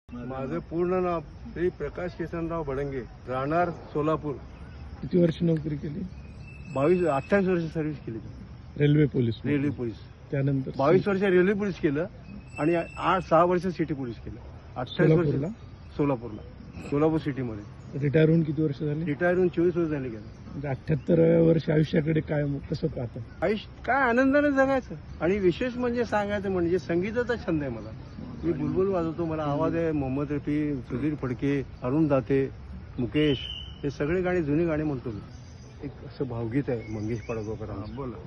माझं पूर्ण नाव श्री प्रकाश किसनराव भडंगे, राहणार सोलापूर. किती वर्ष नोकरी केली? 28 वर्ष सर्व्हिस केली. Railway police. Railway police. त्यानंतर 22 वर्ष रेल्वे पोलीस केलं आणि 6 वर्ष सिटी पोलीस केलं. 28 वर्ष सोलापूरला, सोलापूर सिटीमध्ये. रिटायर होऊन किती वर्ष झाली? रिटायर होऊन 24 वर्ष झाली गेलं. 78 वर्ष आयुष्याकडे काय कसं पाहतं? आयुष्य काय आनंदाने जगायचं. आणि विशेष म्हणजे सांगायचं म्हणजे संगीताचा छंद आहे मला. मी बुलबुल वाजवतो, मला आवाज आहे. मोहम्मद रफी, सुधीर फडके, अरुण दाते, मुकेश, हे सगळे गाणी, जुनी गाणी म्हणतो मी. एक असं भावगीत आहे मंगेश पडळकरांचं. बोला.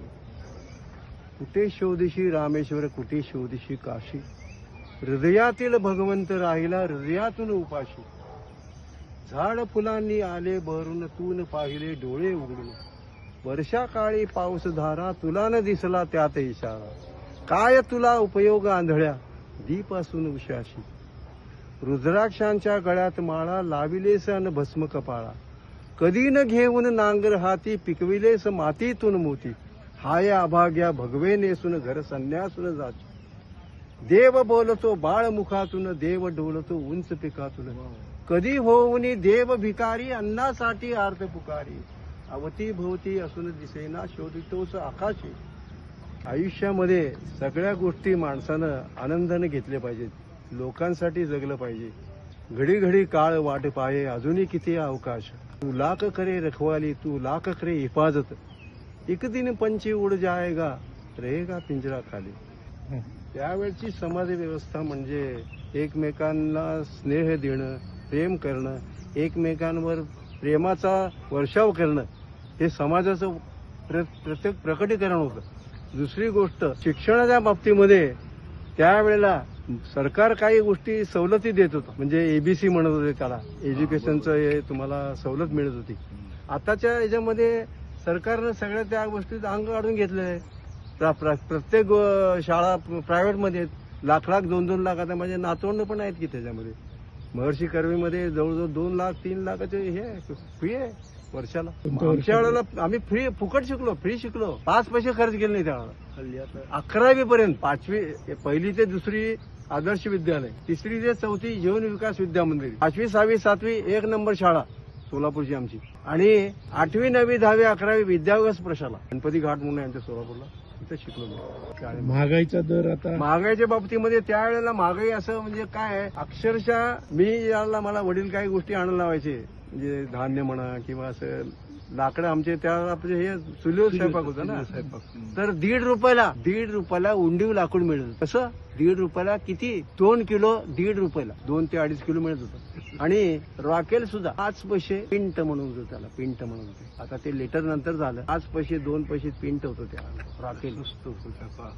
कुठे शोधिशी रामेश्वर, कुठे शोधिशी काशी, हृदयातील भगवंत राहिला हृदयातून उपाशी. झाड फुलांनी आले बहरून, तून पाहिले डोळे उघडून. वर्षा काळी पाऊस धारा, तुला न दिसला त्यात इशारा. काय तुला उपयोग आंधळ्या, दीपासून उशाशी. रुद्राक्षांच्या गळ्यात माळा, लाविलेस अन भस्म कपाळा. कधी न घेऊन नांगर हाती, पिकविलेस मातीतून मोती. हाय अभाग्या भगवे नेसून, घर संन्यासून जाती. देव बोलतो बाळ मुखातून, देव डोलतो उंच पिकातून. कधी होऊनी देव भिकारी, अन्नासाठी आर्त पुकारी. अवती भोवती असून दिसेना, शोधितोस आकाशी. आयुष्यामध्ये सगळ्या गोष्टी माणसानं आनंदाने घेतल्या पाहिजेत. लोकांसाठी जगलं पाहिजे. घडी घडी काळ वाट पाये, अजूनही किती अवकाश. तू लाख करे रखवाली, तू लाख करे हिफाजत. एक दिन पंछी उड जाएगा, रहेगा पिंजरा खाली. त्यावेळची समाज व्यवस्था म्हणजे एकमेकांना स्नेह देणं, प्रेम करणं, एकमेकांवर प्रेमाचा वर्षाव करणं, हे समाजाचं प्रत्येक प्रकटीकरण होतं. दुसरी गोष्ट, शिक्षणाच्या बाबतीमध्ये त्यावेळेला सरकार काही गोष्टी सवलती देत होतं. म्हणजे एबीसी म्हणत होते त्याला, एज्युकेशनचं हे तुम्हाला सवलत मिळत होती. आताच्या याच्यामध्ये सरकारनं सगळ्या त्या गोष्टीत अंग काढून घेतले आहे. प्रत्येक शाळा प्रायव्हेटमध्ये लाख लाख 2-2 लाख. आता माझे नातवंड पण आहेत की त्याच्यामध्ये. महर्षी कर्वेमध्ये जवळजवळ 2 लाख 3 लाखाचे हे फी आहे वर्षाला. आमच्या वेळेला आम्ही फुकट शिकलो, फ्री शिकलो. 5 पैसे खर्च केले नाही त्यावेळेला. 11वी पर्यंत, पहिली ते 2री आदर्श विद्यालय, 3री ते 4थी जीवन विकास विद्या मंदिर, 5वी 6वी 7वी 1 नंबर शाळा सोलापूरची आमची. आणि 8वी 9वी 10वी 11वी विद्याविकास प्रशाला गणपती घाट म्हणून आमच्या सोलापूरला, तिथे शिकलो मी. महागाईचा दर आता, महागाईच्या बाबतीमध्ये त्यावेळेला महागाई असं म्हणजे काय आहे, अक्षरशः मी याला मला वडील काही गोष्टी आणायला लावायचे. म्हणजे धान्य म्हणा किंवा असं लाकडं आमचे त्यावेळेला आपले हे चुलीवर स्वयंपाक होता ना. तर 1.5 रुपयाला उंडीव लाकूड मिळत. कसं 1.5 रुपयाला किती, 2 किलो 1.5 रुपयाला 2 ते 2.5 किलो मिळत होतं. आणि रॉकेल सुद्धा 5 पैसे पिंट म्हणून होतं त्याला, पिंट म्हणून होते. आता ते लिटर नंतर झालं. 5 पैसे 2 पैसे पिंट होतं त्या रॉकेल.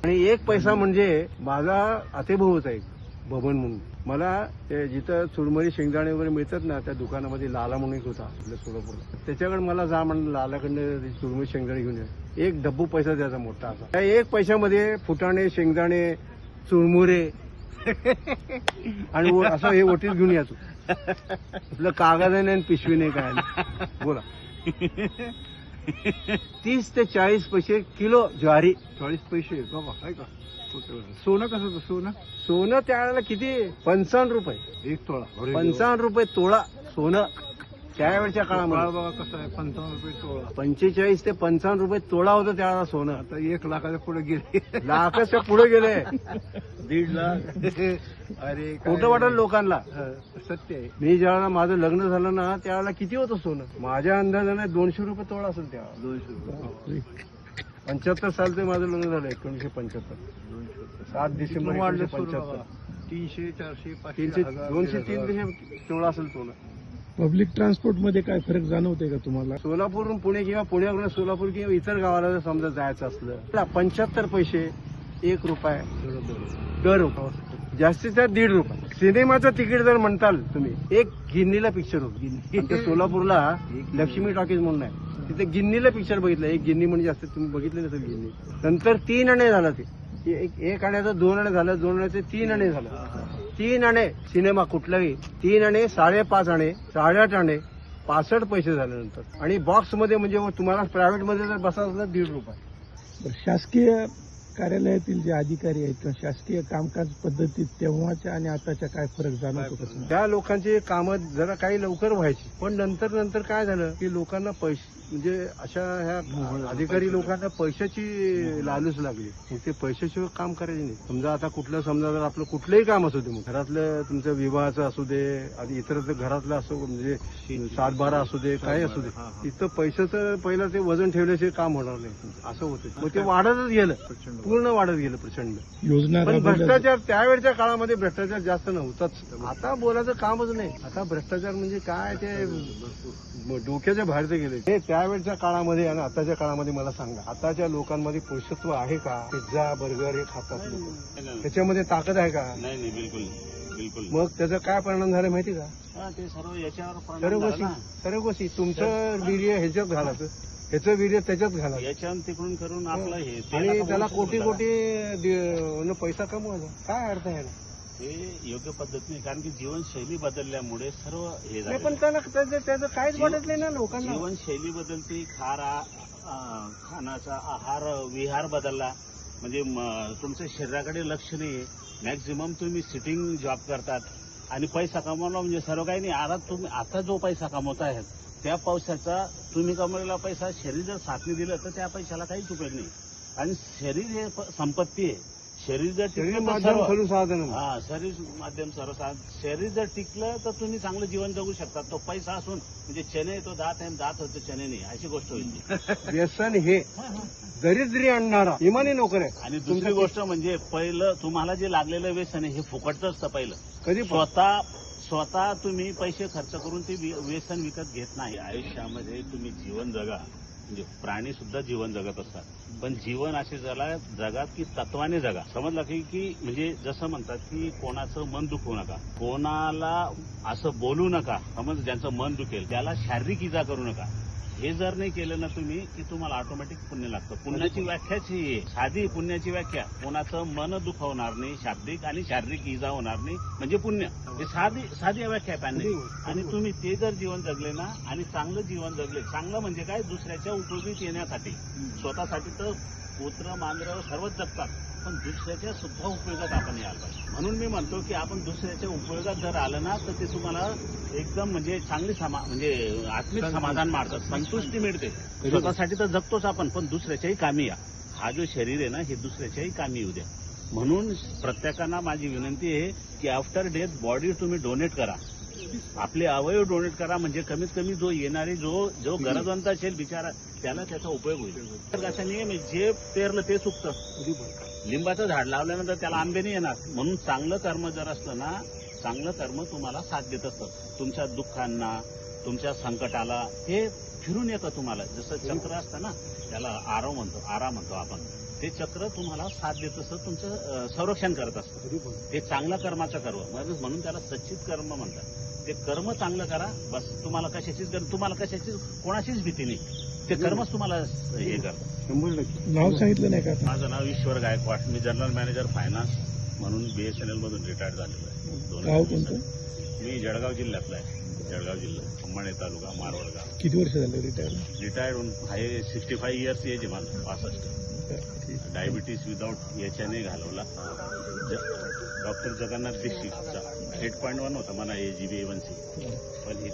आणि 1 पैसा म्हणजे माझा आतेभाऊ होता एक बबन म्हणून. मला जिथं चुरमरी शेंगदाणे वगैरे मिळतात ना, त्या दुकानामध्ये लाला म्हणून एक होता आपल्या सोलापूरला. त्याच्याकडे मला जा म्हणलं, लालाकडनं चुरमरी शेंगदाणे घेऊन या. 1 डब्बू पैसा द्यायचा मोठा असा. त्या 1 पैशामध्ये फुटाणे, शेंगदाणे, चुरमुरे आणि असं हे ओटीत घेऊन यायचो. आपलं कागदाने आणि पिशवीने काय. बोला. 30 ते 40 पैसे किलो ज्वारी. 40 पैसे बाबा, काय का. सोनं कसं होतं? सोनं त्यावेळेला किती, 55 रुपये 1 तोळा. 55 रुपये तोळा सोनं त्यावेळच्या काळामध्ये. बघा कसं आहे, 55 रुपये तोळा. 45 ते 55 रुपये तोळा होतं त्यावेळेला सोनं. आता 1 लाखाच्या पुढे गेले. लाखाच्या पुढे गेले. 1.5 लाख. अरे खोटं वाटेल लोकांना, सत्य आहे. मी ज्यावेळेला माझं लग्न झालं ना, त्यावेळेला किती होतं सोनं? माझ्या अंदाजाने 200 रुपये तोळा असेल त्यावेळेला. 200 रुपये. 75 सालचं माझं लग्न झालं, 1975. 7 डिसेंबर 1975. 300, 400, 500, 200, 300 तोळा असेल सोनं. पब्लिक ट्रान्सपोर्ट मध्ये काय फरक जाणवते का तुम्हाला? सोलापूरहून पुणे किंवा पुण्यावरून सोलापूर किंवा इतर गावाला जर समजा जायचं असलं, 75 पैसे 1 रुपये दर होता. जास्तीत जास्त 1.5 रुपये. सिनेमाचं तिकीट जर म्हणताल तुम्ही, एक गिन्नीला पिक्चर होतं. सोलापूरला लक्ष्मी टॉकीज म्हणून आहे, तिथे गिन्नीला पिक्चर बघितलं. 1 गिन्नी म्हणजे जास्त तुम्ही बघितलं नसेल गिन्नी. नंतर 3 आणे झाला. ते 1 आण्याचं 2 आणे झालं, 2 आण्याचे 3 आणे झालं. 3 आणे सिनेमा कुठलाही. 3 आणे, 5.5 आणे, 8.5 आणे, 65 पैसे झाल्यानंतर. आणि बॉक्समध्ये म्हणजे तुम्हाला प्रायव्हेटमध्ये जर बसायचं 1.5 रुपये. शासकीय कार्यालयातील जे अधिकारी आहेत किंवा शासकीय कामकाज पद्धतीत तेव्हाच्या आणि आताच्या काय फरक जाणवतो का तुम्हाला? त्या लोकांची कामं जरा काही लवकर व्हायची, पण नंतर काय झालं की लोकांना पैसे म्हणजे अशा ह्या अधिकारी लोकांना पैशाची लालूच लागली. मग ते पैशाशिवाय काम करायचे नाही. समजा आता समजा जर आपलं कुठलंही काम असू दे, मग घरातलं तुमचं विवाहाचं असू दे आणि इतर घरातलं असो म्हणजे 7-12 असू दे, काही असू दे, तिथं पैशाचं पहिलं ते वजन ठेवल्याशिवाय काम होणार नाही असं होतं. मग ते वाढतच गेलं, पूर्ण वाढत गेलं प्रचंड. योजना पण राबवल्या भ्रष्टाचार त्यावेळच्या काळामध्ये भ्रष्टाचार जास्त नव्हताच. आता बोलायचं कामच नाही. आता भ्रष्टाचार म्हणजे काय ते डोक्याच्या बाहेरचे गेले. हे त्यावेळच्या काळामध्ये आणि आताच्या काळामध्ये मला सांगा, आताच्या लोकांमध्ये पुरुषत्व आहे का? पिझ्झा बर्गर हे खातात लोक, त्याच्यामध्ये ताकद आहे का? नाही बिलकुल बिलकुल. मग त्याचा काय परिणाम झाला माहिती का? ते सर्व याच्यावर सर्व गोष्टी तुमचं वीर्य ह्याच्यात घालायचं, ह्याचं वीर्य त्याच्यात घालायचं याच्यावर तिकडून करून आपलं हे आणि त्याला कोटी पैसा कमवायचा. काय अर्थ आहे ना? हे योग्य पद्धत नाही, कारण की जीवनशैली बदलल्यामुळे सर्व हे नाही, झालं. पण त्याचं काहीच वाटत नाही ना लोकांना. जीवनशैली बदलते, खाण्याचा आहार विहार बदलला, म्हणजे तुमच्या शरीराकडे लक्ष नाही. मॅक्झिमम तुम्ही सिटिंग जॉब करतात आणि पैसा कमवला म्हणजे सर्व काही नाही. आता जो पैसा कमवत आहेत त्या पैशाचा तुम्ही कमवलेला पैसा शरीर जर साथने दिलं तर त्या पैशाला काहीच उपयोग नाही. आणि शरीर हे संपत्ती आहे. शरीर जर टिकलं तर सर्व शरीर माध्यम सर्व शरीर जर टिकलं तर तुम्ही चांगलं जीवन जगू शकता. तो पैसा असून म्हणजे चने तो दात आहे, दात होतो चने नाही, अशी गोष्ट होईल. व्यसन हे दरिद्री आणणारा इमानी नोकर आहे. आणि दुसरी गोष्ट म्हणजे पहिलं तुम्हाला जे लागलेलं व्यसन आहे हे फुकटचं असतं. पहिलं कधी स्वतः तुम्ही पैसे खर्च करून ते व्यसन विकत घेत नाही. आयुष्यामध्ये तुम्ही जीवन जगा, म्हणजे प्राणी सुद्धा जीवन जगत असतात, पण जीवन असे जगा की तत्वाने जगा. समजलं की म्हणजे जसं म्हणतात की कोणाचं मन दुखवू नका, कोणाला असं बोलू नका. समज ज्यांचं मन दुखेल त्याला शारीरिक इजा करू नका. हे जर नाही केलं ना तुम्ही की तुम्हाला ऑटोमॅटिक पुण्य लागतं. पुण्याची व्याख्याच ही आहे, साधी पुण्याची व्याख्या. कोणाचं मन दुखवणार नाही, शाब्दिक आणि शारीरिक इजा होणार नाही म्हणजे पुण्य. हे साधी व्याख्या आहे पाणी. आणि तुम्ही ते जर जीवन जगले ना आणि चांगलं जीवन जगले, चांगलं म्हणजे काय, दुसऱ्याच्या उपयोगीत येण्यासाठी. स्वतःसाठी तर पुत्र मांजर सर्वच जगतात, पण दुसऱ्याच्या सुद्धा उपयोगात आपण यायला पाहिजे. म्हणून मी म्हणतो की आपण दुसऱ्याच्या उपयोगात जर आलं ना तर ते तुम्हाला एकदम म्हणजे चांगली म्हणजे आत्मिक समाधान मारतात, संतुष्टी मिळते. स्वतःसाठी तर जगतोच आपण, पण दुसऱ्याच्याही कामी या. हा जो शरीर आहे ना हे दुसऱ्याच्याही कामी येऊ द्या. म्हणून प्रत्येकांना माझी विनंती आहे की आफ्टर डेथ बॉडी तुम्ही डोनेट करा, आपले अवयव डोनेट करा. म्हणजे कमीत कमी जो येणारे जो गरजवंत असेल बिचारा त्याला त्याचा उपयोग होईल. असा नियम आहे, जे पेरलं ते चुकतं. लिंबाचं झाड लावल्यानंतर त्याला आंबे नाही येणार. म्हणून चांगलं कर्म जर असलं ना, चांगलं कर्म तुम्हाला साथ देत असतं. तुमच्या दुःखांना, तुमच्या संकटाला हे फिरून येतं तुम्हाला. जसं चक्र असतं ना, त्याला आरा म्हणतो आपण. ते चक्र तुम्हाला साथ देत असतं, तुमचं संरक्षण करत असतं. ते चांगलं कर्माचं कर्म म्हणून त्याला सच्चित कर्म म्हणतात. ते कर्म चांगलं करा, बस. तुम्हाला कशाचीच कोणाचीच भीती नाही. ते कर्मच तुम्हाला हे करतं. नाव सांगितलं नाही का? माझं नाव ईश्वर गायकवाड. मी जनरल मॅनेजर फायनान्स म्हणून BSNL मधून रिटायर्ड झालेलो आहे. गाव कोणतं? मी जळगाव जिल्ह्यातला आहे. जळगाव जिल्हा, अंमळनेर तालुका, मारवड गाव. किती वर्ष झाले रिटायर? रिटायर्ड होऊन आहे 65 इयर्स एज आहे माझं. 65. डायबिटीस विदाऊट याच्याने घालवला. डॉक्टर जगन्नाथ दीक्षितचा 8.1 होता मला AGB A1C, पण ही